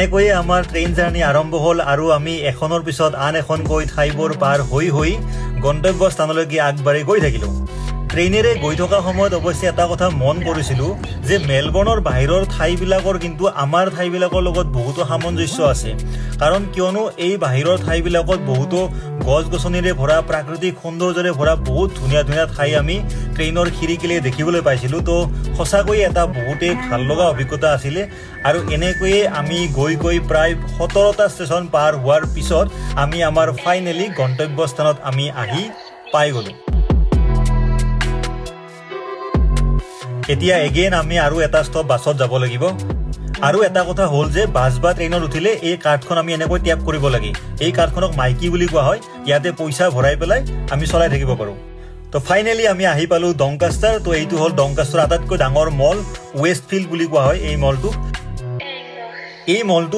এনেকৈয়ে আমাৰ train journey আৰম্ভ হ'ল আৰু আমি এখনৰ পিছত আন এখনকৈ ঠাইবোৰ পাৰ হৈ গন্তব্য স্থানলৈকে আগবাঢ়ি গৈ থাকিলোঁ। ট্ৰেইনেৰে গৈ থকা সময়ত অৱশ্যে এটা কথা মন কৰিছিলোঁ যে মেলবৰ্ণৰ বাহিৰৰ ঠাইবিলাকৰ কিন্তু আমাৰ ঠাইবিলাকৰ লগত বহুতো সামঞ্জস্য আছে। কাৰণ কিয়নো এই বাহিৰৰ ঠাইবিলাকত বহুতো গছ গছনিৰে ভৰা, প্ৰাকৃতিক সৌন্দৰ্যৰে ভৰা বহুত ধুনীয়া ধুনীয়া ঠাই আমি ট্ৰেইনৰ খিৰিকীৰে দেখিবলৈ পাইছিলোঁ। তো সঁচাকৈয়ে এটা বহুতেই ভাল লগা অভিজ্ঞতা আছিলে। আৰু এনেকৈয়ে আমি গৈ প্ৰায় 17টা ষ্টেচন পাৰ হোৱাৰ পিছত আমি আমাৰ ফাইনেলি গন্তব্যস্থানত আমি আহি পাই গ'লোঁ। এতিয়া এগেইন আমি আৰু এটা ষ্টপ বাছত যাব লাগিব। আৰু এটা কথা হ'ল যে বাছ বা ট্ৰেইনত উঠিলে এই কাৰ্ডখন আমি এনেকৈ টেপ কৰিব লাগে। এই কাৰ্ডখনক মাইকী বুলি কোৱা হয়। ইয়াতে পইচা ভৰাই পেলাই আমি চলাই থাকিব পাৰোঁ। তো ফাইনেলি আমি আহি পালোঁ ডংকাষ্টাৰ। তো এইটো হ'ল ডংকাষ্টাৰৰ আটাইতকৈ ডাঙৰ মল, ৱেষ্টফিল্ড বুলি কোৱা হয় এই মলটো। এই মলটো